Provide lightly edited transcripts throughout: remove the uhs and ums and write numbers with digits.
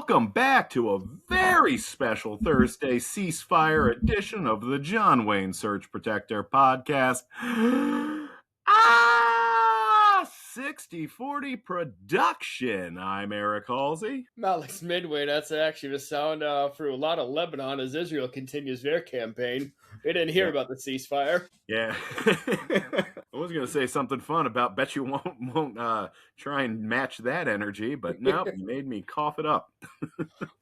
welcome back to a very special Thursday Ceasefire edition of the John Wayne Search Protector podcast. 60/40 production. I'm Eric Halsey. Alex Midway, that's actually the sound for a lot of Lebanon as Israel continues their campaign. They didn't hear about the ceasefire. Yeah. I was going to say something fun about bet you won't try and match that energy, but nope, you made me cough it up.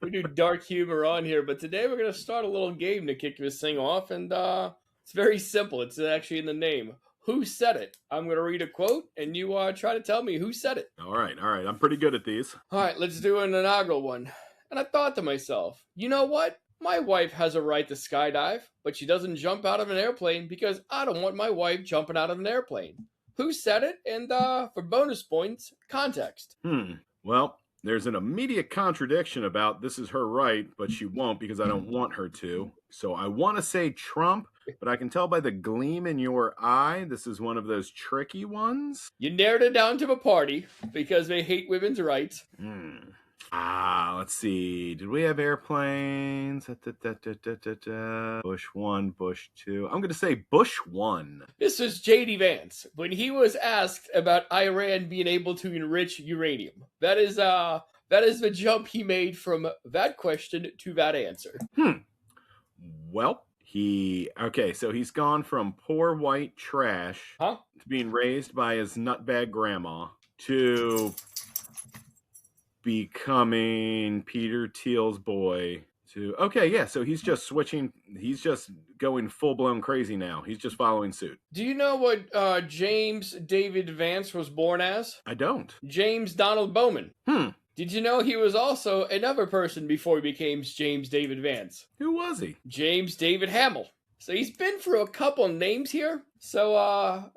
We do dark humor on here, but today we're going to start a little game to kick this thing off, and it's very simple. It's actually in the name. Who said it? I'm going to read a quote, and you try to tell me who said it. All right. I'm pretty good at these. All right, let's do an inaugural one. And I thought to myself, you know what? My wife has a right to skydive, but she doesn't jump out of an airplane because I don't want my wife jumping out of an airplane. Who said it? And for bonus points, context. Well, there's an immediate contradiction about this is her right, but she won't because I don't want her to. So I want to say Trump, but I can tell by the gleam in your eye, this is one of those tricky ones. You narrowed it down to a party because they hate women's rights. Let's see. Did we have airplanes? Bush 1, Bush 2. I'm going to say Bush 1. This is J.D. Vance when he was asked about Iran being able to enrich uranium. That is the jump he made from that question to that answer. Well, so he's gone from poor white trash to being raised by his nutbag grandma to becoming Peter Thiel's boy so he's just switching. He's just going full-blown crazy now. He's just following suit. Do you know what James David Vance was born as? I don't. James Donald Bowman. Did you know he was also another person before he became James David Vance? Who was he? James David Hamill. So he's been through a couple names here. So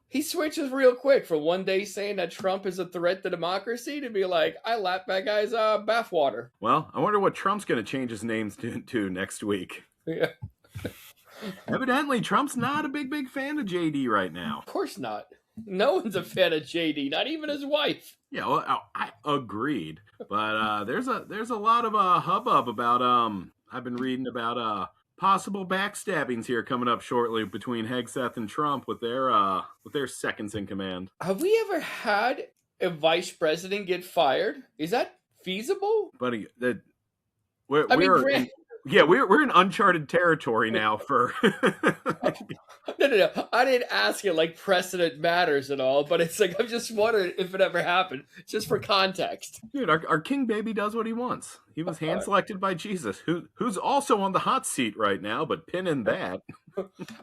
he switches real quick from one day saying that Trump is a threat to democracy to be like, I lap that guy's bathwater. Well, I wonder what Trump's going to change his name to next week. Yeah. Evidently, Trump's not a big fan of JD right now. Of course not. No one's a fan of JD, not even his wife. Yeah, well, I agreed. But there's a lot of hubbub about I've been reading about possible backstabbings here coming up shortly between Hegseth and Trump with their seconds in command. Have we ever had a vice president get fired? Is that feasible? Buddy, we're in uncharted territory now for No. I didn't ask it like precedent matters at all, but it's like I'm just wondering if it ever happened, just for context. Dude, our king baby does what he wants. He was hand selected by Jesus, who's also on the hot seat right now, but pin in that.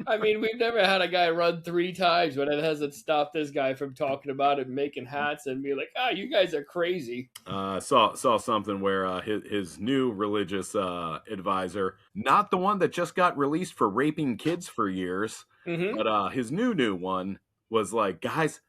I mean, we've never had a guy run 3 times, but it hasn't stopped this guy from talking about it and making hats and be like, you guys are crazy. Saw something where his new religious advisor, not the one that just got released for raping kids for years, but his new one was like, guys,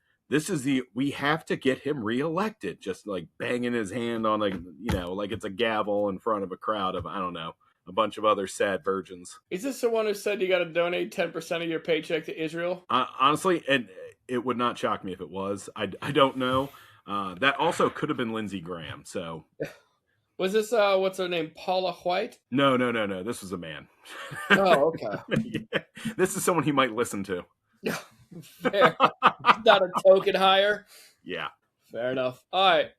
we have to get him reelected. Just like banging his hand on like it's a gavel in front of a crowd of, I don't know, a bunch of other sad virgins. Is this the one who said you got to donate 10% of your paycheck to Israel? Honestly, and it would not shock me if it was. I don't know. That also could have been Lindsey Graham. So, was this what's her name, Paula White? No. This was a man. Oh, okay. Yeah. This is someone he might listen to. Fair. Not a token hire. Yeah. Fair enough. All right.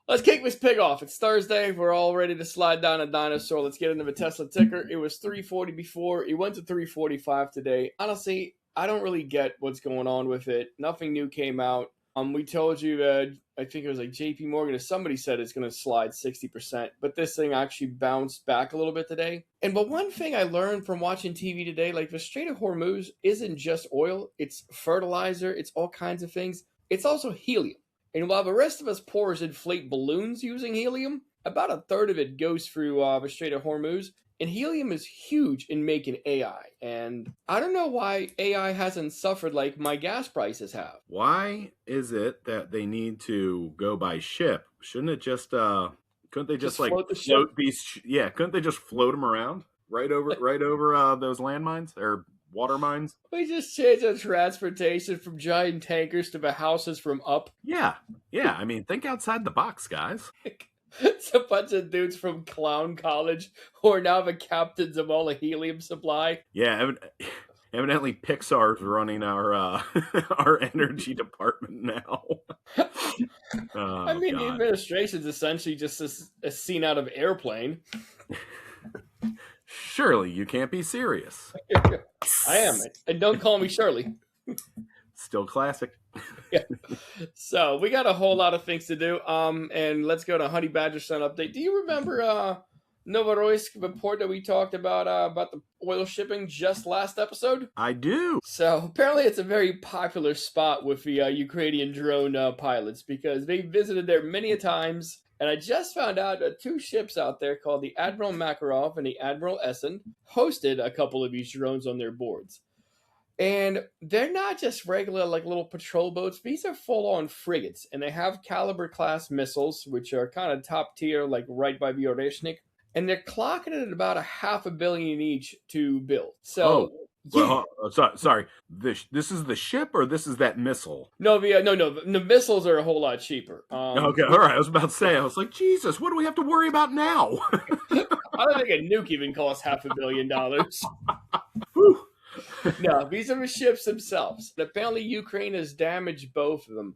Let's kick this pig off. It's Thursday. We're all ready to slide down a dinosaur. Let's get into the Tesla ticker. It was 340 before. It went to 345 today. Honestly, I don't really get what's going on with it. Nothing new came out. We told you that, I think it was like JP Morgan or somebody said it's going to slide 60%, but this thing actually bounced back a little bit today. But one thing I learned from watching TV today, like the Strait of Hormuz isn't just oil, it's fertilizer, it's all kinds of things. It's also helium. And while the rest of us poors inflate balloons using helium, about a third of it goes through the Strait of Hormuz. And helium is huge in making AI. And I don't know why AI hasn't suffered like my gas prices have. Why is it that they need to go by ship? Shouldn't it just, couldn't they just like float these? Yeah, couldn't they just float them around right over those landmines or water mines? We just changed our transportation from giant tankers to the houses from up. Yeah. I mean, think outside the box, guys. It's a bunch of dudes from Clown College who are now the captains of all the helium supply. Yeah, evidently Pixar's running our our energy department now. I Oh mean, the God. administration's essentially just a scene out of Airplane. Surely you can't be serious. I am, and don't call me Shirley. Still classic. Yeah. So we got a whole lot of things to do. And let's go to Honey Badger Sun update. Do you remember Novorossiysk report that we talked about the oil shipping just last episode? I do. So apparently, it's a very popular spot with the Ukrainian drone pilots because they visited there many a times. And I just found out that two ships out there called the Admiral Makarov and the Admiral Essen hosted a couple of these drones on their boards. And they're not just regular, like little patrol boats. These are full on frigates, and they have caliber class missiles, which are kind of top tier, like right by the Oreshnik. And they're clocking it at about $500 million each to build. So, well, sorry. This is the ship, or this is that missile? No, the missiles are a whole lot cheaper. Okay, all right. I was about to say, I was like, Jesus, what do we have to worry about now? I don't think a nuke even costs $500 million. No, these are the ships themselves. Apparently, Ukraine has damaged both of them.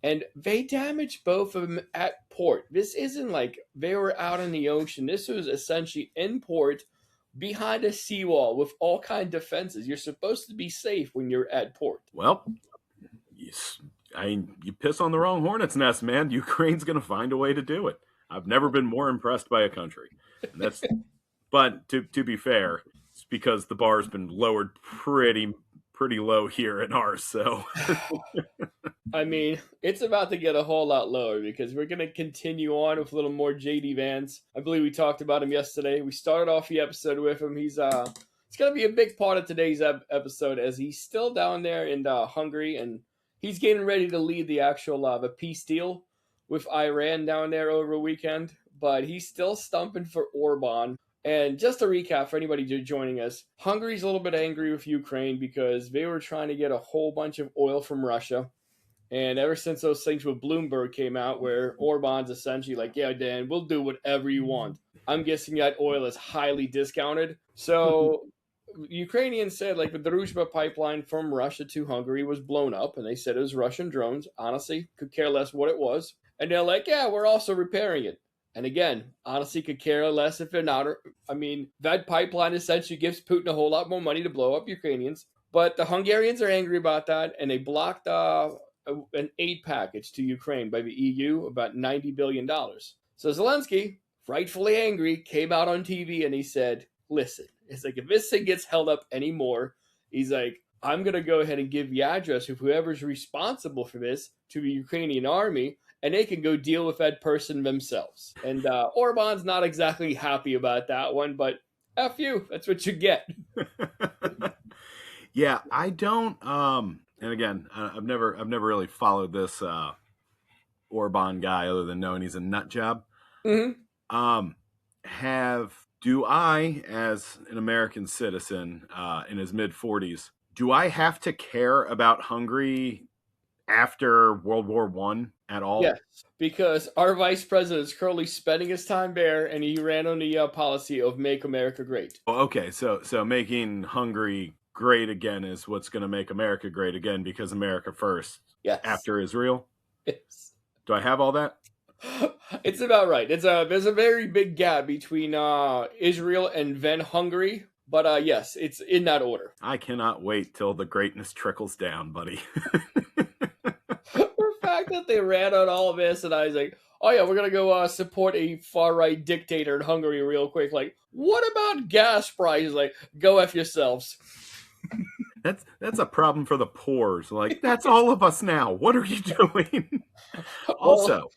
And they damaged both of them at port. This isn't like they were out in the ocean. This was essentially in port behind a seawall with all kind of defenses. You're supposed to be safe when you're at port. Well, you piss on the wrong hornet's nest, man. Ukraine's going to find a way to do it. I've never been more impressed by a country. And that's, but to be fair, it's because the bar's been lowered pretty low here in ours. So, I mean, it's about to get a whole lot lower because we're going to continue on with a little more JD Vance. I believe we talked about him yesterday. We started off the episode with him. It's going to be a big part of today's episode as he's still down there in Hungary and he's getting ready to lead the actual the peace deal with Iran down there over a weekend. But he's still stumping for Orban. And just to recap for anybody joining us, Hungary's a little bit angry with Ukraine because they were trying to get a whole bunch of oil from Russia. And ever since those things with Bloomberg came out where Orban's essentially like, yeah, Dan, we'll do whatever you want. I'm guessing that oil is highly discounted. So Ukrainians said like the Druzhba pipeline from Russia to Hungary was blown up. And they said it was Russian drones. Honestly, could care less what it was. And they're like, yeah, we're also repairing it. And again, honestly, could care less if they're not. I mean, that pipeline essentially gives Putin a whole lot more money to blow up Ukrainians. But the Hungarians are angry about that, and they blocked an aid package to Ukraine by the EU, about $90 billion. So Zelensky, rightfully angry, came out on TV and he said, listen, it's like if this thing gets held up anymore, he's like, I'm going to go ahead and give the address of whoever's responsible for this to the Ukrainian army, and they can go deal with that person themselves. And Orban's not exactly happy about that one, but F you, that's what you get. Yeah, I don't. And again, I've never really followed this Orban guy other than knowing he's a nut job. Mm-hmm. Do I, as an American citizen in his mid-40s, do I have to care about Hungary after World War I at all? Yes, because our vice president is currently spending his time there, and he ran on the policy of "Make America Great." Oh, okay, so making Hungary great again is what's going to make America great again because America first. Yes. After Israel. Yes. Do I have all that? It's about right. There's a very big gap between Israel and then Hungary. But yes, it's in that order. I cannot wait till the greatness trickles down, buddy. The fact that they ran on all of this, and I was like, oh yeah, we're going to go support a far-right dictator in Hungary real quick. Like, what about gas prices? Like, go F yourselves. That's a problem for the poor. Like, that's all of us now. What are you doing? Also,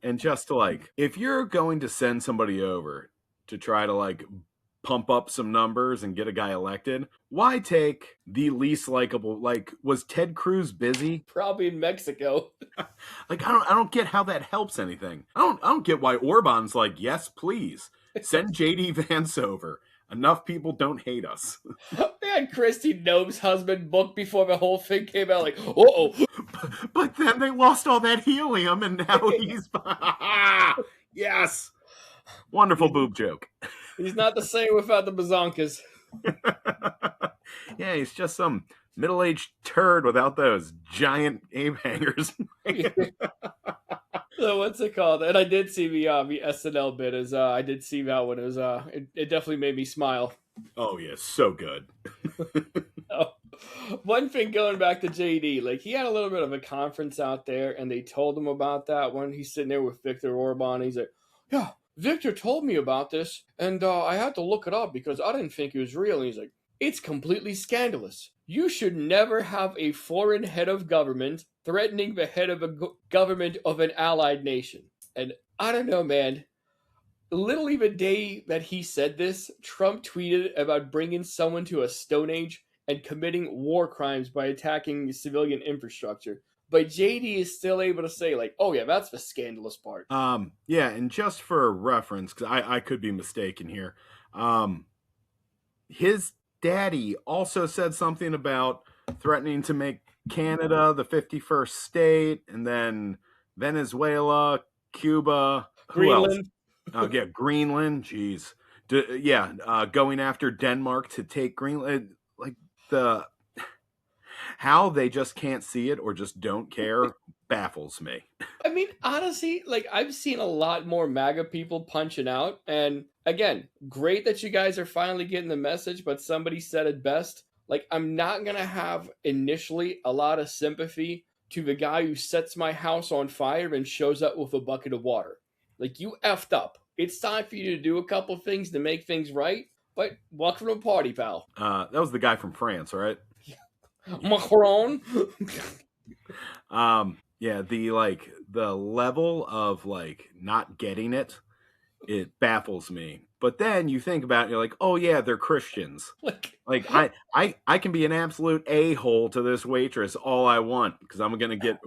and just to like, if you're going to send somebody over to try to like pump up some numbers and get a guy elected, why take the least likable? Like, was Ted Cruz busy? Probably in Mexico. Like, I don't get how that helps anything. I don't get why Orban's like, yes, please send JD Vance over. Enough people don't hate us. They had Christy Nome's husband booked before the whole thing came out. Like, uh-oh. But then they lost all that helium, and now Yes. Wonderful boob joke. He's not the same without the bazonkas. Yeah, he's just some middle-aged turd without those giant ape hangers. So what's it called? And I did see the SNL bit. As I did see that one. It was it definitely made me smile. Oh yeah, so good. Oh. One thing going back to JD, like he had a little bit of a conference out there, and they told him about that when he's sitting there with Victor Orban. He's like, "Yeah, Victor told me about this, and I had to look it up because I didn't think it was real." And he's like, "It's completely scandalous. You should never have a foreign head of government threatening the head of a government of an allied nation." And I don't know, man. Literally the day that he said this, Trump tweeted about bringing someone to a Stone Age and committing war crimes by attacking civilian infrastructure. But JD is still able to say, like, oh yeah, that's the scandalous part. Yeah, and just for reference, because I could be mistaken here, his daddy also said something about threatening to make Canada the 51st state, and then Venezuela, Cuba, who else? Greenland. Yeah, Greenland. Jeez, going after Denmark to take Greenland. Like the how they just can't see it or just don't care baffles me. I mean, honestly, like I've seen a lot more MAGA people punching out, and again, great that you guys are finally getting the message. But somebody said it best. Like, I'm not gonna have initially a lot of sympathy to the guy who sets my house on fire and shows up with a bucket of water. Like, you effed up. It's time for you to do a couple things to make things right. But welcome to the party, pal. That was the guy from France, right? Macron. Yeah, the level of like not getting it, it baffles me. But then you think about it, you're like, oh yeah, they're Christians. Like I can be an absolute a-hole to this waitress all I want because I'm gonna get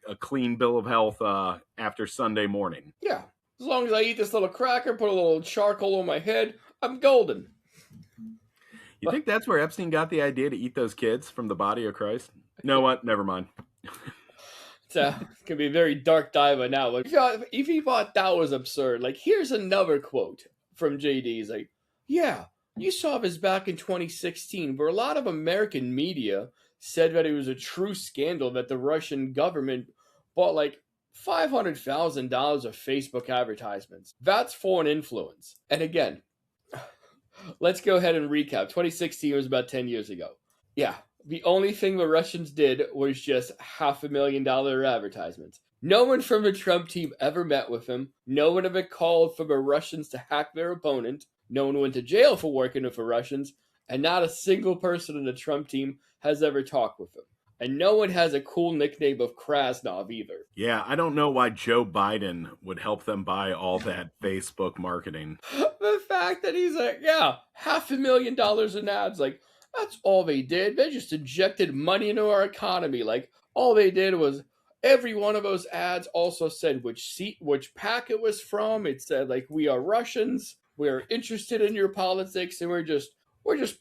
a clean bill of health after Sunday morning. Yeah, as long as I eat this little cracker, put a little charcoal on my head, I'm golden. You think that's where Epstein got the idea to eat those kids from the body of Christ? You know what? Never mind. It's gonna be a very dark dive on now. Like, if he thought that was absurd, like here's another quote from JD. He's like, "Yeah, you saw this back in 2016, where a lot of American media said that it was a true scandal that the Russian government bought like $500,000 of Facebook advertisements. That's foreign influence." And again, let's go ahead and recap. 2016 was about 10 years ago. Yeah, the only thing the Russians did was just $500,000 advertisements. No one from the Trump team ever met with him. No one ever called for the Russians to hack their opponent. No one went to jail for working with the Russians. And not a single person in the Trump team has ever talked with him. And no one has a cool nickname of Krasnov either. Yeah, I don't know why Joe Biden would help them buy all that Facebook marketing. The fact that he's like, yeah, $500,000 in ads, like, that's all they did. They just injected money into our economy. Like, all they did was every one of those ads also said which pack it was from. It said, like, we are Russians, we're interested in your politics, and we're just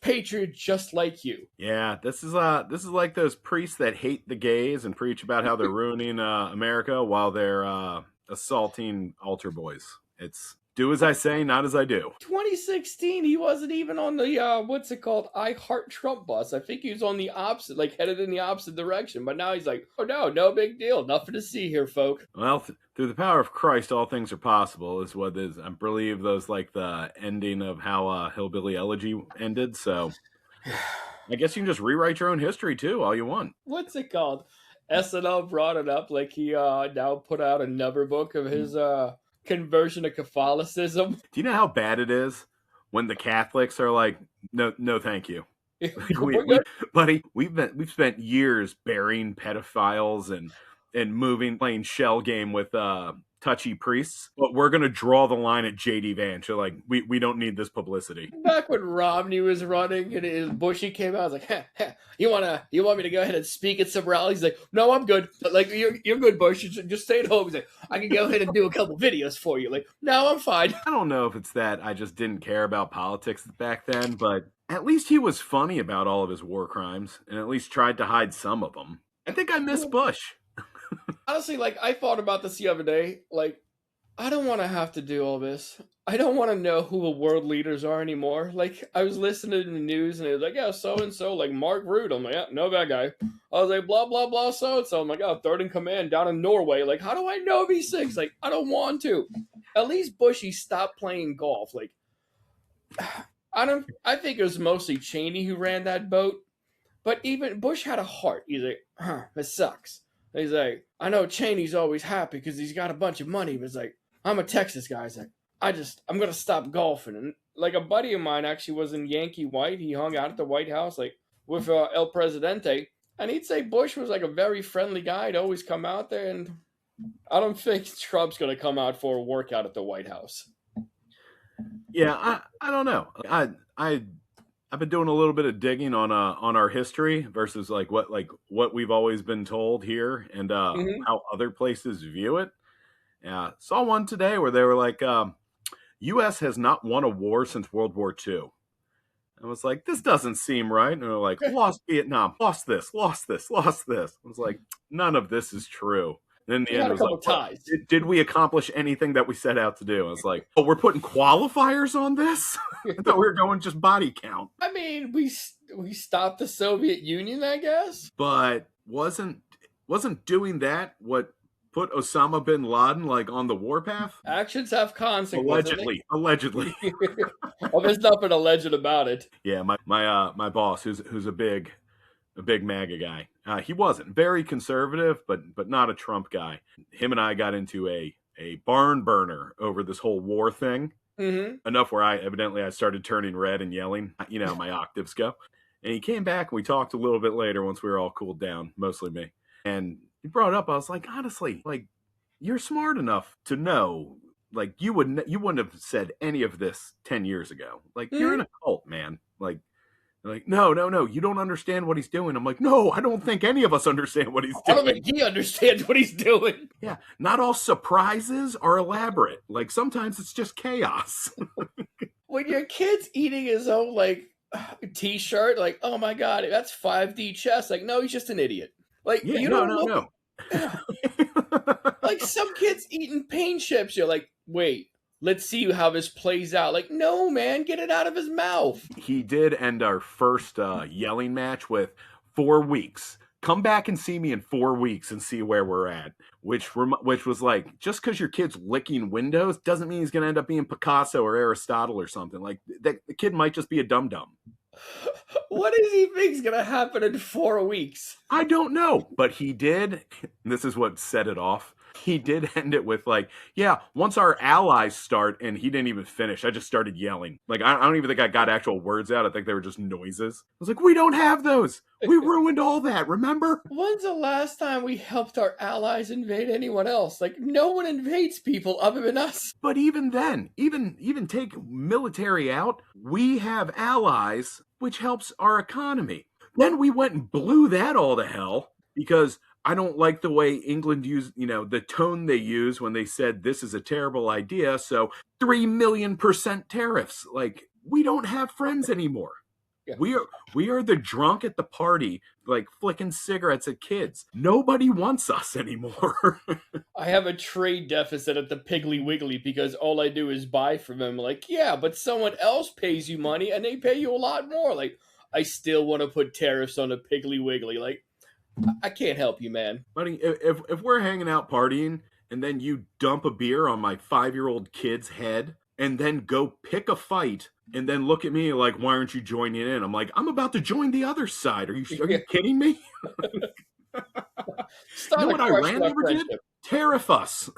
patriots just like you. Yeah, this is like those priests that hate the gays and preach about how they're ruining America while they're assaulting altar boys. It's do as I say, not as I do. 2016, he wasn't even on the what's it called? I Heart Trump bus. I think he was on the opposite, like headed in the opposite direction. But now he's like, oh no big deal, nothing to see here, folk. Well, through the power of Christ, all things are possible. Is what is. I believe those like the ending of how Hillbilly Elegy ended. So I guess you can just rewrite your own history too, all you want. What's it called? SNL brought it up, like he now put out another book of his conversion to Catholicism. Do you know how bad it is when the Catholics are like, no, thank you. Buddy, we've spent years burying pedophiles and playing shell game with touchy priests, but we're gonna draw the line at JD Vance. You're like, we don't need this publicity. Back when Romney was running and his Bushy came out, I was like, you want me to go ahead and speak at some rallies? He's like, no, I'm good. Like, you're good, Bush. You just stay at home. He's like, I can go ahead and do a couple videos for you. Like, no, I'm fine. I don't know if it's that I just didn't care about politics back then, but at least he was funny about all of his war crimes and at least tried to hide some of them. I think I miss Bush. Honestly, like, I thought about this the other day. Like, I don't want to have to do all this. I don't want to know who the world leaders are anymore. Like, I was listening to the news and it was like, yeah, so and so, like Mark Rutte. I'm like, yeah, know that guy. I was like, blah, blah, blah, so and so. I'm like, oh, third in command down in Norway. Like, how do I know these things? Like, I don't want to. At least Bushy stopped playing golf. Like, I think it was mostly Cheney who ran that boat. But even Bush had a heart. He's like, this sucks. And he's like, I know Cheney's always happy because he's got a bunch of money. But it's like, I'm a Texas guy. He's like, I'm going to stop golfing. And like a buddy of mine actually was in Yankee White. He hung out at the White House, like with El Presidente. And he'd say Bush was like a very friendly guy. He'd always come out there. And I don't think Trump's going to come out for a workout at the White House. Yeah, I don't know. I've been doing a little bit of digging on our history versus like what we've always been told here and Mm-hmm. how other places view it. Yeah, saw one today where they were like, U.S. has not won a war since World War II. I was like, this doesn't seem right. And they're like, lost Vietnam, lost this, lost this, lost this. I was like, none of this is true. And in the We end, had it a was like, couple well, ties. did we accomplish anything that we set out to do? I was like, oh, we're putting qualifiers on this? I thought we were going just body count. I mean, we stopped the Soviet Union, I guess. But wasn't doing that what put Osama bin Laden like on the warpath? Actions have consequences. Allegedly. Well, there's nothing alleged about it. Yeah, my boss, who's a big MAGA guy. He wasn't very conservative, but not a Trump guy. Him and I got into a barn burner over this whole war thing. Mm-hmm. Enough where I started turning red and yelling. You know, my octaves go. And he came back and we talked a little bit later once we were all cooled down, mostly me. And he brought it up. I was like, honestly, like you're smart enough to know, like you wouldn't have said any of this 10 years ago. Like you're in Mm-hmm. a cult, man. Like, no, you don't understand what he's doing. I'm like, no, I don't think any of us understand what he's I don't doing. think he understands what he's doing. Yeah, not all surprises are elaborate. Like sometimes it's just chaos. When your kid's eating his own like T-shirt, like, oh my god, that's 5D chess. Like, no, he's just an idiot. Like, Yeah, you no, don't no, look. no. Like some kids eating paint chips. You're like, wait, let's see how this plays out. Like, no, man, get it out of his mouth. He did end our first yelling match with 4 weeks. Come back and see me in 4 weeks and see where we're at. Which was like, just because your kid's licking windows doesn't mean he's going to end up being Picasso or Aristotle or something. Like the kid might just be a dum dum. What does he think's gonna happen in 4 weeks? I don't know, but he did. This is what set it off. He did end it with like, yeah, once our allies start, and he didn't even finish. I just started yelling. Like, I don't even think I got actual words out. I think they were just noises. I was like, we don't have those. We ruined all that, remember? When's the last time we helped our allies invade anyone else? Like, no one invades people other than us. But even then, even take military out, we have allies, which helps our economy. Then we went and blew that all to hell because I don't like the way England used, the tone they use when they said this is a terrible idea. So 3,000,000% tariffs. Like we don't have friends anymore. Yeah. We are the drunk at the party, like flicking cigarettes at kids. Nobody wants us anymore. I have a trade deficit at the Piggly Wiggly because all I do is buy from them. Like, yeah, but someone else pays you money and they pay you a lot more. Like, I still want to put tariffs on the Piggly Wiggly. Like, I can't help you, man. Buddy, if we're hanging out partying and then you dump a beer on my 5-year-old kid's head and then go pick a fight and then look at me like, why aren't you joining in? I'm like, I'm about to join the other side. Are you kidding me? Start you know what Iran never did? Tariff us.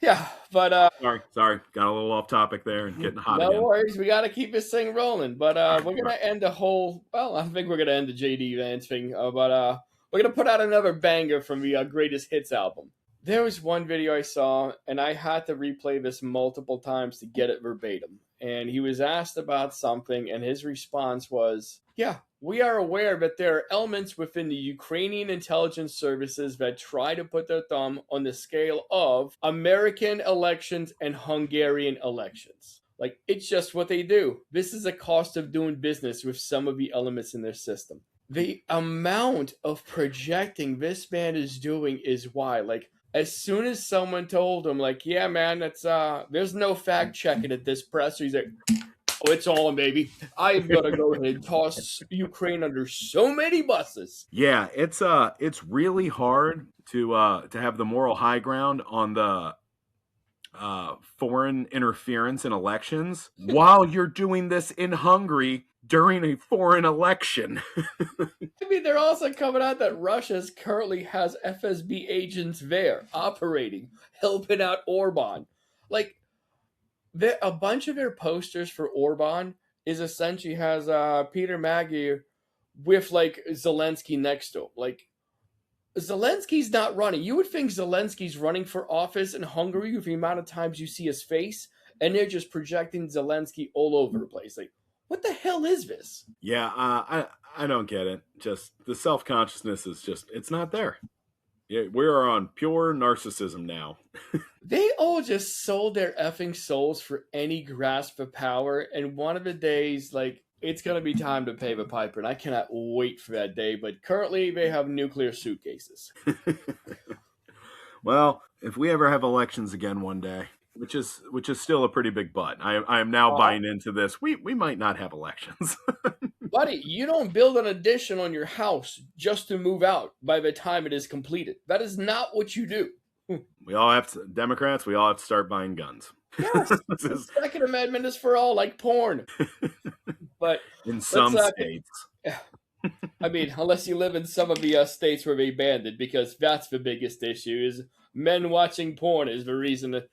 Yeah, but sorry, got a little off topic there and getting hot. No again. worries, we got to keep this thing rolling. But we're gonna end the whole. Well, I think we're gonna end the JD Vance thing. But we're gonna put out another banger from the Greatest Hits album. There was one video I saw, and I had to replay this multiple times to get it verbatim. And he was asked about something, and his response was, "Yeah, we are aware that there are elements within the Ukrainian intelligence services that try to put their thumb on the scale of American elections and Hungarian elections. Like, it's just what they do. This is a cost of doing business with some of the elements in their system." The amount of projecting this man is doing is why. Like, As soon as someone told him, like, yeah, man, that's there's no fact checking at this press, he's like, oh, it's on, baby. I'm gonna go ahead and toss Ukraine under so many buses. Yeah, it's really hard to have the moral high ground on the foreign interference in elections while you're doing this in Hungary during a foreign election. I mean, they're also coming out that Russia currently has FSB agents there operating, helping out Orban. Like, a bunch of their posters for Orban is essentially has Peter Nagy with like Zelensky next to him. Like, Zelensky's not running. You would think Zelensky's running for office in Hungary with the amount of times you see his face, and they're just projecting Zelensky all over the place. Like, what the hell is this? Yeah, I don't get it. Just the self consciousness is just it's not there. Yeah, we are on pure narcissism now. They all just sold their effing souls for any grasp of power, and one of the days, like, it's gonna be time to pay the piper, and I cannot wait for that day. But currently, they have nuclear suitcases. Well, if we ever have elections again one day, which is still a pretty big but, I am now buying into this. We might not have elections. Buddy, you don't build an addition on your house just to move out by the time it is completed. That is not what you do. We all have to, Democrats, we all have to start buying guns. Yes, the Second Amendment is for all, like porn. But in some states. I mean, unless you live in some of the states where they banned it, because that's the biggest issue, is men watching porn is the reason that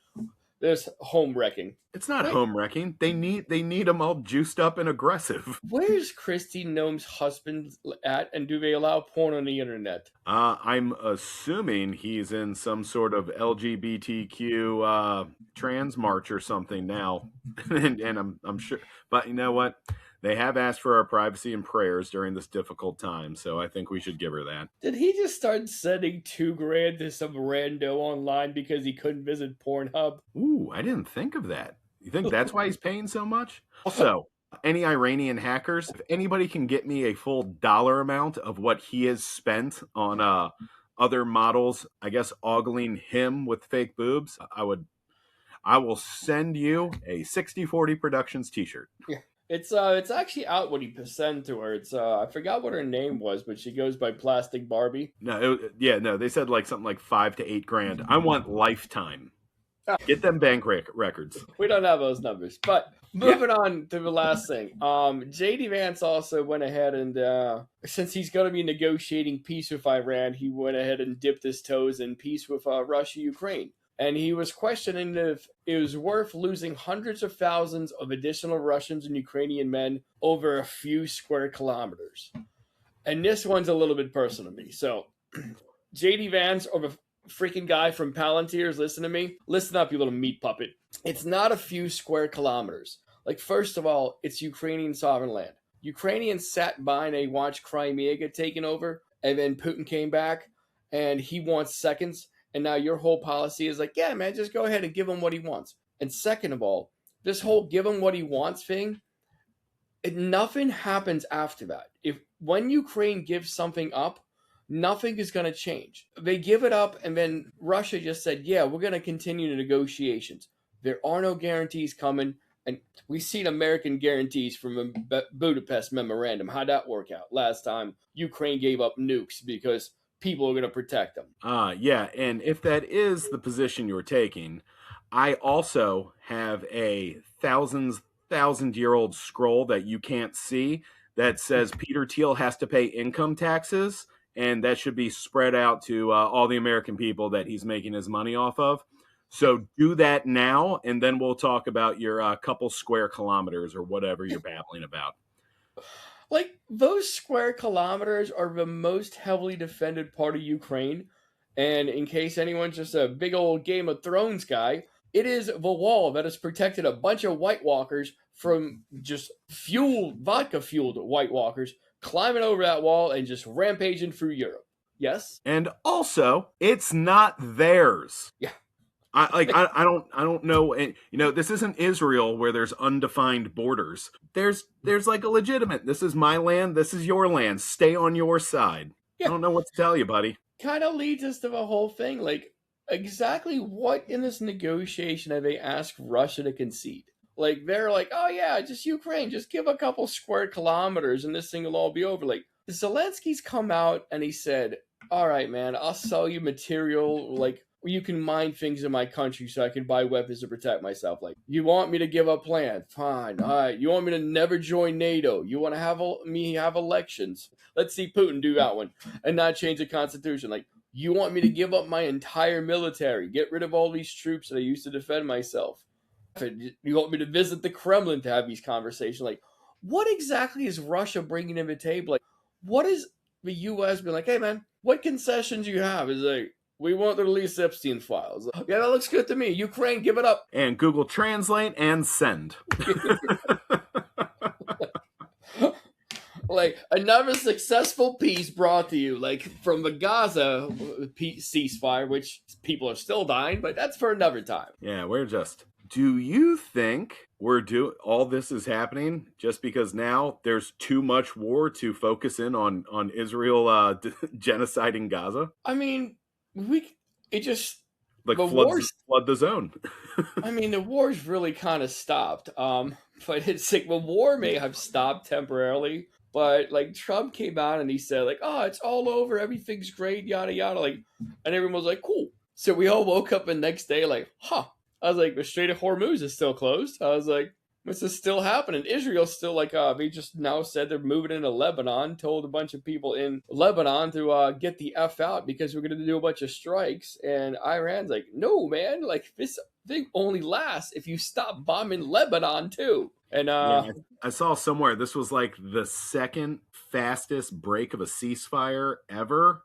there's home wrecking. It's not home wrecking. They need them all juiced up and aggressive. Where's Christy Nome's husband at, and do they allow porn on the internet? I'm assuming he's in some sort of LGBTQ trans march or something now, and I'm sure. But you know what? They have asked for our privacy and prayers during this difficult time, so I think we should give her that. Did he just start sending $2,000 to some rando online because he couldn't visit Pornhub? Ooh, I didn't think of that. You think that's why he's paying so much? Also, any Iranian hackers, if anybody can get me a full dollar amount of what he has spent on other models, I guess ogling him with fake boobs, I will send you a 60/40 Productions t-shirt. Yeah. It's actually out what he sent to her. It's I forgot what her name was, but she goes by Plastic Barbie. No, they said like something like $5,000 to $8,000. I want lifetime. Get them bank records. We don't have those numbers, but moving on to the last thing. JD Vance also went ahead and since he's going to be negotiating peace with Iran, he went ahead and dipped his toes in peace with Russia, Ukraine. And he was questioning if it was worth losing hundreds of thousands of additional Russians and Ukrainian men over a few square kilometers. And this one's a little bit personal to me. So, JD Vance, or the freaking guy from Palantirs, listen to me. Listen up, you little meat puppet. It's not a few square kilometers. Like, first of all, it's Ukrainian sovereign land. Ukrainians sat by and they watched Crimea get taken over, and then Putin came back, and he wants seconds. And now your whole policy is like, yeah, man, just go ahead and give him what he wants. And second of all, this whole give him what he wants thing, nothing happens after that. When Ukraine gives something up, nothing is going to change. They give it up, and then Russia just said, yeah, we're going to continue the negotiations. There are no guarantees coming, and we've seen American guarantees from the Budapest Memorandum. How'd that work out? Last time, Ukraine gave up nukes because people are going to protect them. Yeah, and if that is the position you're taking, I also have a thousand-year-old scroll that you can't see that says Peter Thiel has to pay income taxes, and that should be spread out to all the American people that he's making his money off of. So do that now, and then we'll talk about your couple square kilometers or whatever you're babbling about. Like, those square kilometers are the most heavily defended part of Ukraine. And in case anyone's just a big old Game of Thrones guy, it is the wall that has protected a bunch of White Walkers from just vodka-fueled White Walkers climbing over that wall and just rampaging through Europe. Yes? And also, it's not theirs. Yeah. I don't know. You know, this isn't Israel where there's undefined borders. There's like a legitimate, this is my land, this is your land. Stay on your side. Yeah. I don't know what to tell you, buddy. Kind of leads us to the whole thing. Like, exactly what in this negotiation have they asked Russia to concede? Like, they're like, oh yeah, just Ukraine, just give a couple square kilometers and this thing will all be over. Like, Zelensky's come out and he said, all right, man, I'll sell you material, like, you can mine things in my country so I can buy weapons to protect myself. Like, you want me to give up land? Fine. All right. You want me to never join NATO? You want to have me have elections? Let's see Putin do that one and not change the constitution. Like, you want me to give up my entire military, get rid of all these troops that I used to defend myself? You want me to visit the Kremlin to have these conversations? Like, what exactly is Russia bringing to the table? Like, what is the U.S. being like, hey, man, what concessions you have? Is like, we want to release Epstein files. Yeah, that looks good to me. Ukraine, give it up. And Google Translate and send. Like, another successful peace brought to you, like, from the Gaza ceasefire, which people are still dying, but that's for another time. Yeah, we're just... Do you think all this is happening just because now there's too much war to focus in on Israel genociding Gaza? I mean, it just like flood the zone. I mean, the war's really kind of stopped. But it's like the war may have stopped temporarily, but like Trump came out and he said like, oh, it's all over, everything's great, yada yada, like, and everyone was like, cool. So we all woke up the next day like, huh. I was like, the Strait of Hormuz is still closed. I was like, this is still happening. Israel's still like, they just now said they're moving into Lebanon, told a bunch of people in Lebanon to get the F out because we're going to do a bunch of strikes. And Iran's like, no, man, like this thing only lasts if you stop bombing Lebanon too. And yeah, I saw somewhere this was like the second fastest break of a ceasefire ever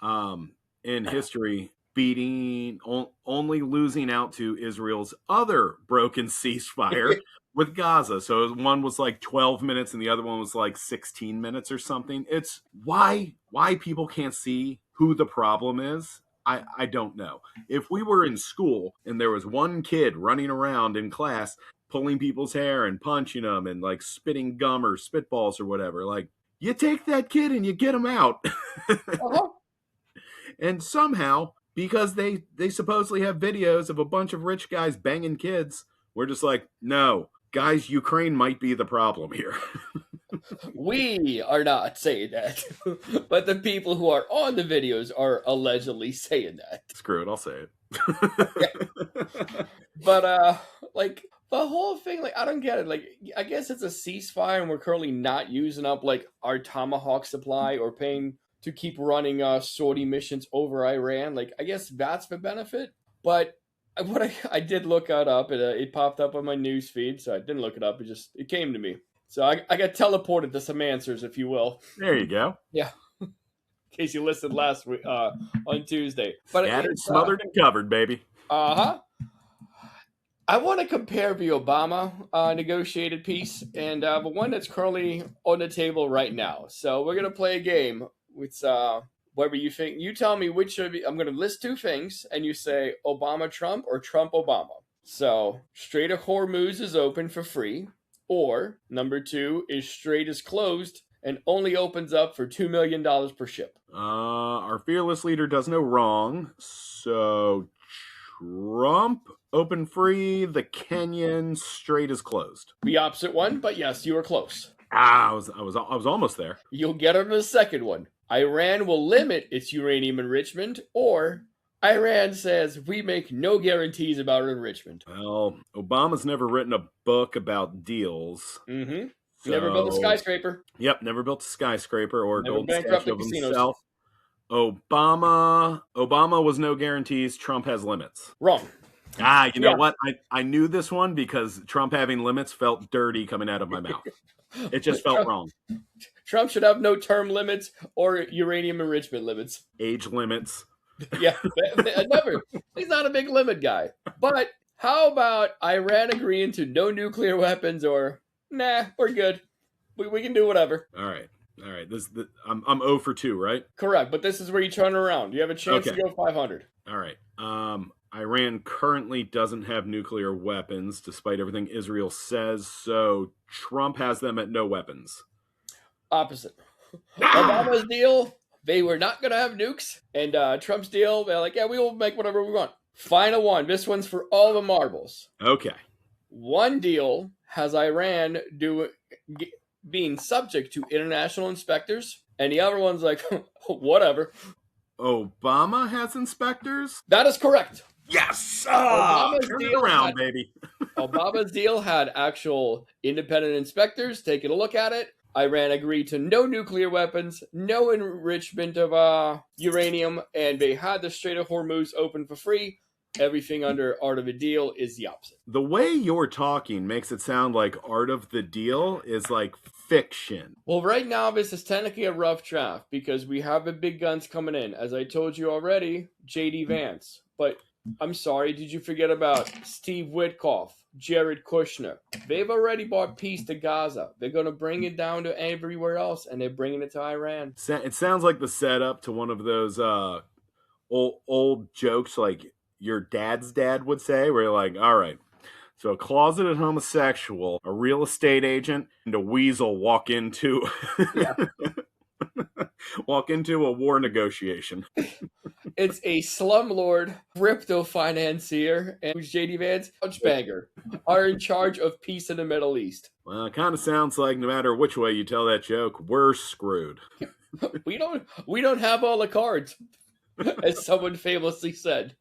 in history, beating only losing out to Israel's other broken ceasefire with Gaza. So one was like 12 minutes and the other one was like 16 minutes or something. It's why people can't see who the problem is. I don't know. If we were in school and there was one kid running around in class pulling people's hair and punching them and like spitting gum or spitballs or whatever, like you take that kid and you get him out. Uh-huh. And somehow, because they supposedly have videos of a bunch of rich guys banging kids, we're just like, no, guys, Ukraine might be the problem here. We are not saying that, but the people who are on the videos are allegedly saying that. Screw it, I'll say it. Yeah. But like the whole thing, like I don't get it. Like I guess it's a ceasefire, and we're currently not using up like our Tomahawk supply or paying to keep running sortie missions over Iran. Like I guess that's the benefit. But what I did look that up, it popped up on my news feed, so I didn't look it up. It came to me. So I got teleported to some answers, if you will. There you go. Yeah. In case you listened last week on Tuesday. But scattered, smothered, and covered, baby. Uh-huh. I want to compare the Obama negotiated peace and the one that's currently on the table right now. So we're going to play a game. It's whatever you think. You tell me which of I'm going to list two things, and you say Obama-Trump or Trump-Obama. So Strait of Hormuz is open for free. Or, number two, is Strait is closed and only opens up for $2 million per ship. Our fearless leader does no wrong. So, Trump, open free. The Kenyan Strait is closed. The opposite one, but yes, you were close. I was almost there. You'll get on the second one. Iran will limit its uranium enrichment, or Iran says we make no guarantees about enrichment. Well, Obama's never written a book about deals. Mm-hmm. So, never built a skyscraper. Yep, never built a skyscraper or a never golden statue of himself. Obama was no guarantees. Trump has limits. Wrong. You know what? I knew this one because Trump having limits felt dirty coming out of my mouth. It just felt wrong. Trump should have no term limits or uranium enrichment limits. Age limits. Yeah, never. He's not a big limit guy. But how about Iran agreeing to no nuclear weapons or, nah, we're good. We can do whatever. All right. I'm 0 for 2, right? Correct, but this is where you turn around. You have a chance to go 500. All right. Iran currently doesn't have nuclear weapons, despite everything Israel says, so Trump has them at no weapons. Opposite. Obama's deal, They were not going to have nukes. And Trump's deal, they're like, yeah, we will make whatever we want. Final one. This one's for all the marbles. Okay. One deal has Iran being subject to international inspectors, and the other one's like, whatever. Obama has inspectors? That is correct. Yes! Turn it around, baby. Obama's deal had actual independent inspectors taking a look at it. Iran agreed to no nuclear weapons, no enrichment of uranium, and they had the Strait of Hormuz open for free. Everything under Art of the Deal is the opposite. The way you're talking makes it sound like Art of the Deal is like fiction. Well, right now, this is technically a rough draft because we have the big guns coming in. As I told you already, J.D. Vance. But I'm sorry, did you forget about Steve Witkoff, Jared Kushner? They've already bought peace to Gaza. They're going to bring it down to everywhere else, and they're bringing it to Iran. It sounds like the setup to one of those old jokes like your dad's dad would say, where you're like, all right, so a closeted homosexual, a real estate agent, and a weasel walk into walk into a war negotiation. It's a slumlord, crypto financier, and JD Vance, punchbanger, are in charge of peace in the Middle East. Well, it kind of sounds like no matter which way you tell that joke, we're screwed. We don't have all the cards, as someone famously said.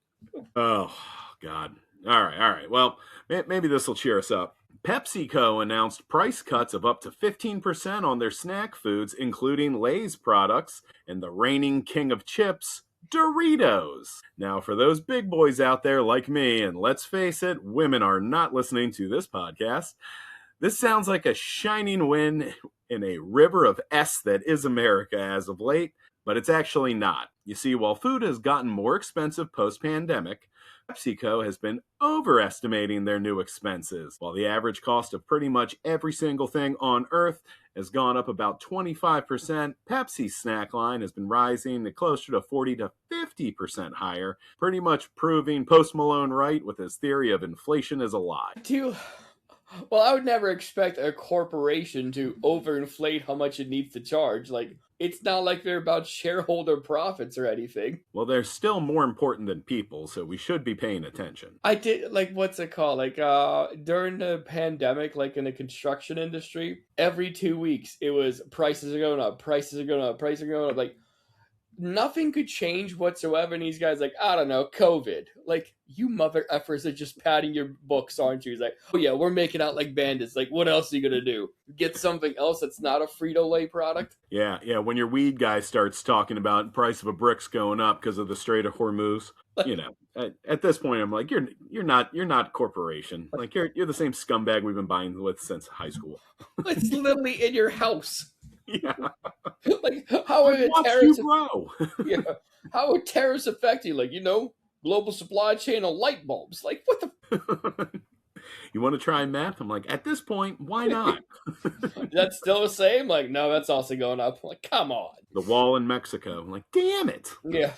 Oh, God. All right. Well, maybe this will cheer us up. PepsiCo announced price cuts of up to 15% on their snack foods, including Lay's products and the reigning king of chips, Doritos. Now, for those big boys out there like me, and let's face it, women are not listening to this podcast, this sounds like a shining win in a river of S that is America as of late, but it's actually not. You see, while food has gotten more expensive post-pandemic, PepsiCo has been overestimating their new expenses. While the average cost of pretty much every single thing on Earth has gone up about 25%, Pepsi's snack line has been rising to closer to 40 to 50% higher, pretty much proving Post Malone right with his theory of inflation is a lie. Well, I would never expect a corporation to overinflate how much it needs to charge. Like, it's not like they're about shareholder profits or anything. Well, they're still more important than people, so we should be paying attention. I did, like, what's it called? Like, during the pandemic, like in the construction industry, every 2 weeks, it was prices are going up, prices are going up, prices are going up. Like, nothing could change whatsoever. And these guys like, I don't know, COVID. Like, you mother effers are just padding your books, aren't you? He's like, oh yeah, we're making out like bandits. Like, what else are you going to do? Get something else that's not a Frito-Lay product? Yeah. When your weed guy starts talking about price of a brick's going up because of the Strait of Hormuz, you know, at this point, I'm like, you're not corporation. Like, you're the same scumbag we've been buying with since high school. It's literally in your house. Yeah. Like, how are the terrorists grow? Yeah. How are terrorists affect you? Like, global supply chain of light bulbs. Like, what the? You want to try meth? I'm like, at this point, why not? That's still the same? Like, no, that's also going up. I'm like, come on. The wall in Mexico. I'm like, damn it. Yeah.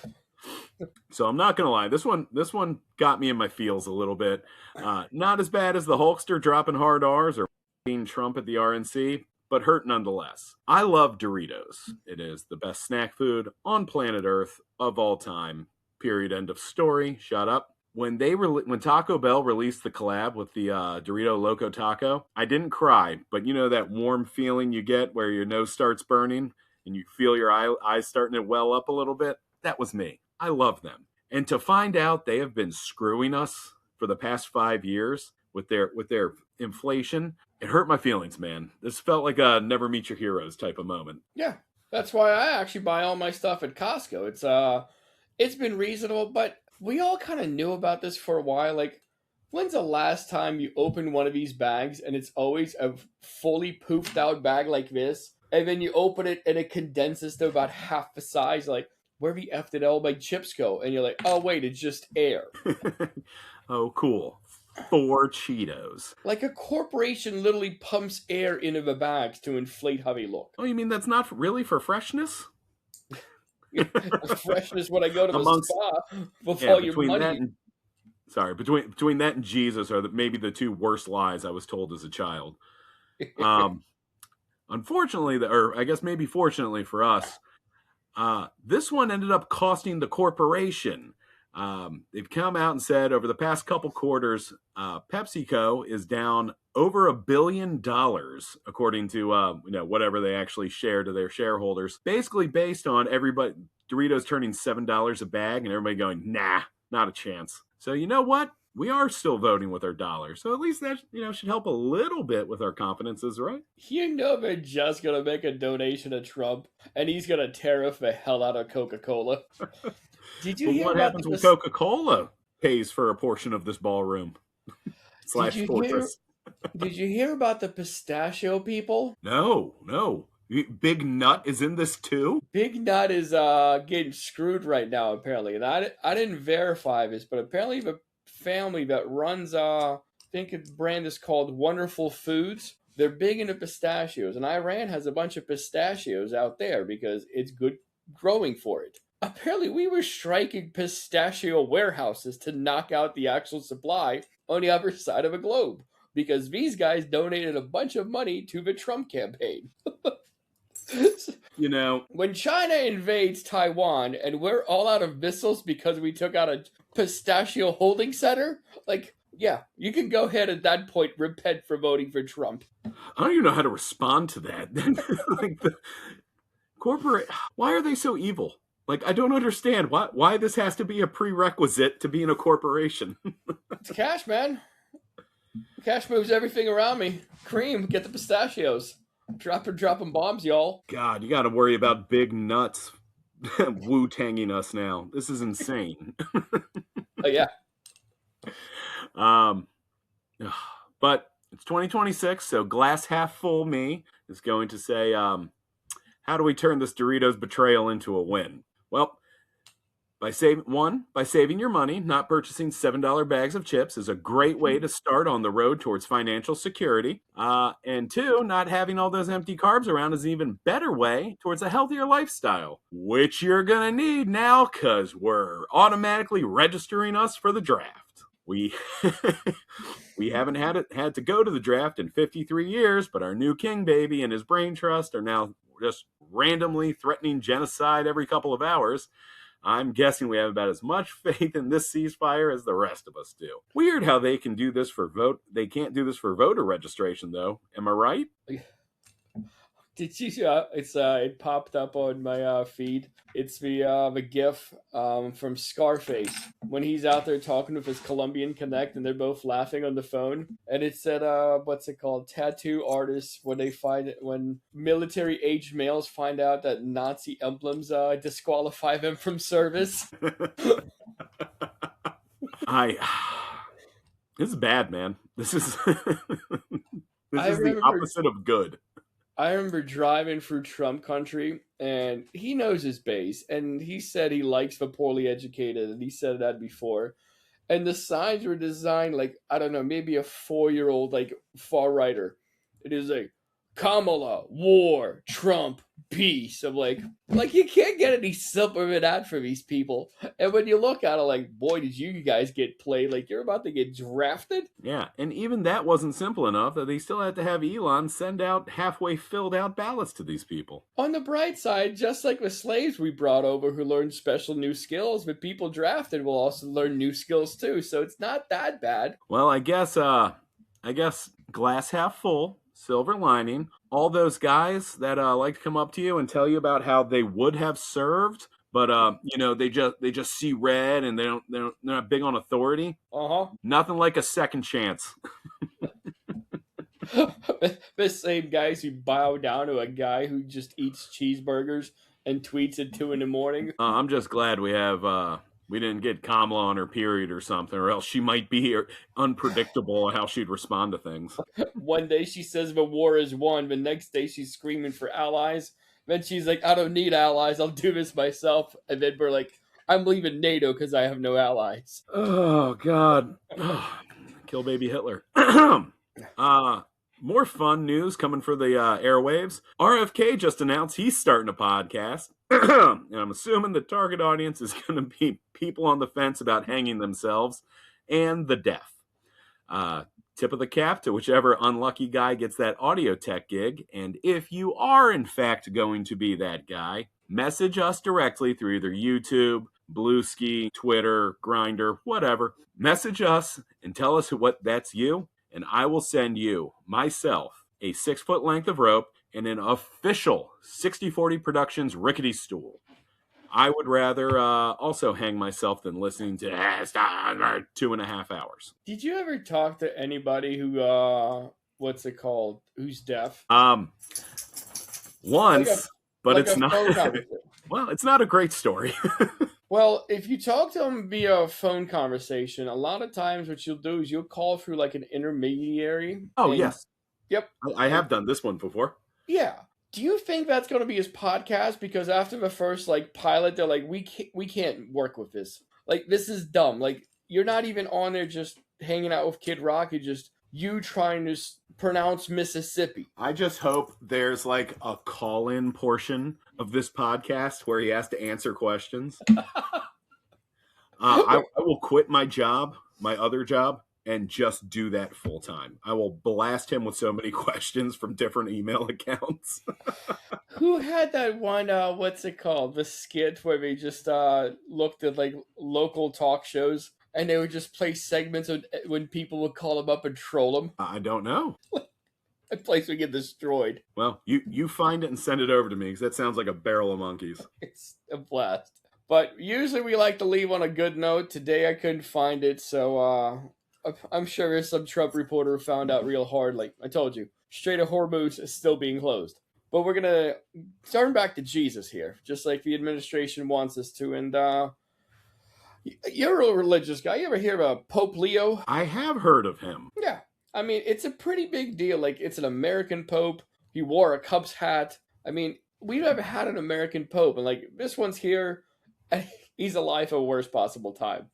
So I'm not gonna lie, this one got me in my feels a little bit. Not as bad as the Hulkster dropping hard R's or being Trump at the RNC, but hurt nonetheless. I love Doritos. It is the best snack food on planet Earth of all time. Period. End of story. Shut up. When Taco Bell released the collab with the Dorito Loco Taco, I didn't cry, but you know that warm feeling you get where your nose starts burning and you feel your eyes starting to well up a little bit? That was me. I love them. And to find out they have been screwing us for the past 5 years with their inflation, it hurt my feelings, man. This felt like a never meet your heroes type of moment. Yeah, that's why I actually buy all my stuff at Costco. It's been reasonable, but we all kind of knew about this for a while. Like, when's the last time you open one of these bags and it's always a fully poofed out bag like this, and then you open it and it condenses to about half the size? Like, where the F did all my chips go? And you're like, oh wait, it's just air. Oh, cool. 4 Cheetos. Like, a corporation literally pumps air into the bags to inflate how they look. Oh, you mean that's not really for freshness? Freshness when I go to the spa before your money. Between that and Jesus are maybe the 2 worst lies I was told as a child. Unfortunately, or I guess maybe fortunately for us, This one ended up costing the corporation. They've come out and said over the past couple quarters, PepsiCo is down over $1 billion, according to whatever they actually share to their shareholders. Basically, based on everybody, Doritos turning $7 a bag, and everybody going, nah, not a chance. So you know what? We are still voting with our dollar, so at least that should help a little bit with our confidences, right? You know they're just gonna make a donation to Trump, and he's gonna tariff the hell out of Coca-Cola. Did you But hear what about happens when Coca-Cola pays for a portion of this ballroom Did slash you hear? fortress? Did you hear about the pistachio people? No. Big Nut is in this too? Big Nut is getting screwed right now, apparently, and I didn't verify this, but apparently the family that runs I think its brand is called Wonderful Foods. They're big into pistachios, and Iran has a bunch of pistachios out there because it's good growing for it. Apparently, we were striking pistachio warehouses to knock out the actual supply on the other side of the globe because these guys donated a bunch of money to the Trump campaign. You know, When China invades Taiwan and we're all out of missiles because we took out a pistachio holding center, like, yeah, you can go ahead at that point repent for voting for Trump. I don't even know how to respond to that. Like the corporate, why are they so evil? Like, I don't understand why this has to be a prerequisite to being a corporation. It's cash, man. Cash moves everything around me. Cream, get the pistachios. Dropping bombs, y'all. God, you got to worry about Big Nuts Wu-tanging us now. This is insane. Oh, yeah. But it's 2026, so glass half full me is going to say, how do we turn this Doritos betrayal into a win? Well, by saving your money, not purchasing $7 bags of chips is a great way to start on the road towards financial security. And two, not having all those empty carbs around is an even better way towards a healthier lifestyle, which you're going to need now because we're automatically registering us for the draft. We haven't had to go to the draft in 53 years, but our new king baby and his brain trust are now just randomly threatening genocide every couple of hours. I'm guessing we have about as much faith in this ceasefire as the rest of us do. Weird how they can do this for vote. They can't do this for voter registration, though. Am I right? Did you? It popped up on my feed. It's the GIF from Scarface when he's out there talking with his Colombian connect, and they're both laughing on the phone. And it said, "What's it called? Tattoo artists when military aged males find out that Nazi emblems disqualify them from service." This is bad, man. This is the opposite of good. I remember driving through Trump country, and he knows his base, and he said he likes the poorly educated, and he said that before. And the signs were designed like, I don't know, maybe a 4-year-old, like, far righter. It is like, Kamala, war, Trump, peace. I'm like you can't get any simpler than that for these people. And when you look at it, like, boy, did you guys get played? Like, you're about to get drafted. Yeah, and even that wasn't simple enough that they still had to have Elon send out halfway filled out ballots to these people. On the bright side, just like the slaves we brought over who learned special new skills, the people drafted will also learn new skills too. So it's not that bad. Well, I guess glass half full. Silver lining, all those guys that like to come up to you and tell you about how they would have served, but they just see red and they're not big on authority. Nothing like a second chance. The same guys who bow down to a guy who just eats cheeseburgers and tweets at 2 a.m. I'm just glad we didn't get Kamala on her period or something, or else she might be unpredictable on how she'd respond to things. One day she says the war is won, the next day she's screaming for allies. Then she's like, I don't need allies, I'll do this myself. And then we're like, I'm leaving NATO because I have no allies. Oh, God. Kill baby Hitler. More fun news coming for the airwaves. RFK just announced he's starting a podcast. And I'm assuming the target audience is going to be people on the fence about hanging themselves and the deaf. Tip of the cap to whichever unlucky guy gets that audio tech gig. And if you are, in fact, going to be that guy, message us directly through either YouTube, Blueski, Twitter, Grindr, whatever. Message us and tell us what that's you, and I will send you, myself, a 6-foot length of rope and an official 6040 Productions rickety stool. I would rather also hang myself than listening to 2.5 hours. Did you ever talk to anybody who, what's it called, who's deaf? Once, but like it's not. Well, it's not a great story. Well, if you talk to them via phone conversation, a lot of times what you'll do is you'll call through like an intermediary. Oh, yes. Yep. I have done this one before. Yeah. Do you think that's going to be his podcast? Because after the first like pilot, they're like, we can't work with this. Like, this is dumb. Like, you're not even on there just hanging out with Kid Rock. You're just you trying to pronounce Mississippi. I just hope there's like a call-in portion of this podcast where he has to answer questions. I will quit my job, my other job, and just do that full time. I will blast him with so many questions from different email accounts. Who had that one, what's it called? The skit where they just looked at like local talk shows and they would just play segments of when people would call them up and troll them. I don't know. That place would get destroyed. Well, you find it and send it over to me because that sounds like a barrel of monkeys. It's a blast. But usually we like to leave on a good note. Today I couldn't find it, so I'm sure there's some Trump reporter who found out real hard. Like I told you, Strait of Hormuz is still being closed. But we're going to turn back to Jesus here, just like the administration wants us to. And you're a religious guy. You ever hear about Pope Leo? I have heard of him. Yeah. I mean, it's a pretty big deal. Like, it's an American Pope. He wore a Cubs hat. I mean, we've never had an American Pope. And, like, this one's here. And he's alive for the worst possible time.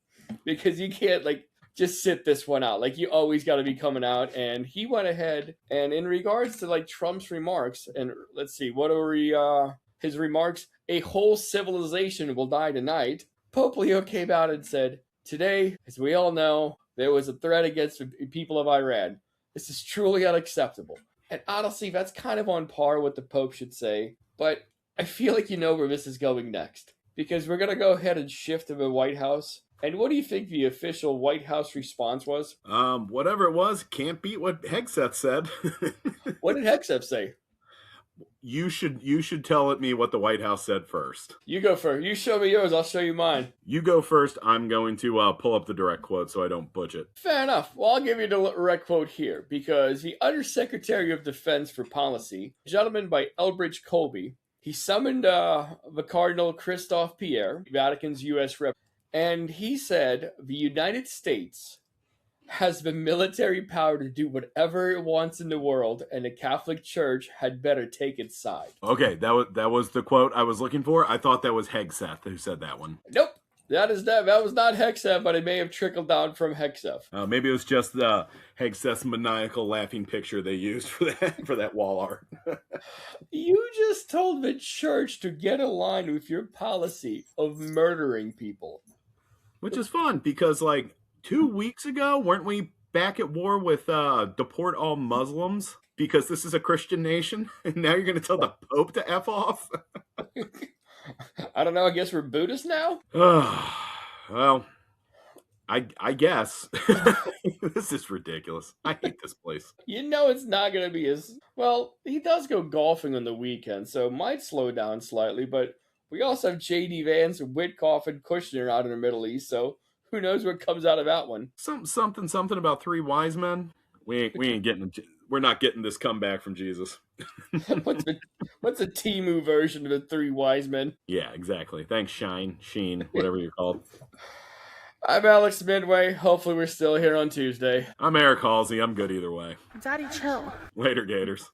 Because you can't, like, just sit this one out. Like, you always got to be coming out. And he went ahead. And in regards to, like, Trump's remarks, and let's see, what are his remarks? A whole civilization will die tonight. Pope Leo came out and said, today, as we all know, there was a threat against the people of Iran. This is truly unacceptable. And honestly, that's kind of on par with the Pope should say. But I feel like you know where this is going next. Because we're going to go ahead and shift to the White House. And what do you think the official White House response was? Whatever it was, can't beat what Hegseth said. What did Hegseth say? You should tell me what the White House said first. You go first. You show me yours, I'll show you mine. You go first. I'm going to pull up the direct quote so I don't butch it. Fair enough. Well, I'll give you the direct quote here, because the Undersecretary of Defense for Policy, a gentleman by Elbridge Colby, he summoned the Cardinal Christophe Pierre, Vatican's U.S. rep, and he said the United States has the military power to do whatever it wants in the world, and the Catholic Church had better take its side. Okay, that was the quote I was looking for. I thought that was Hegseth who said that one. Nope. That was not Hegseth, but it may have trickled down from Hegseth. Maybe it was just the Hegseth's maniacal laughing picture they used for that wall art. You just told the church to get aligned with your policy of murdering people. Which is fun, because, like, 2 weeks ago, weren't we back at war with deport all Muslims because this is a Christian nation? And now you're going to tell the Pope to F off? I don't know. I guess we're Buddhists now? Well, I guess. This is ridiculous. I hate this place. You know it's not going to be as... Well, he does go golfing on the weekend, so it might slow down slightly, but we also have J.D. Vance, Witkoff, and Kushner out in the Middle East, so who knows what comes out of that one. Something about 3 wise men. We're not getting this comeback from Jesus. What's a Temu version of the 3 wise men? Yeah, exactly. Thanks, Sheen, whatever you're called. I'm Alex Midway. Hopefully we're still here on Tuesday. I'm Eric Halsey. I'm good either way. Daddy, chill. Later, Gators.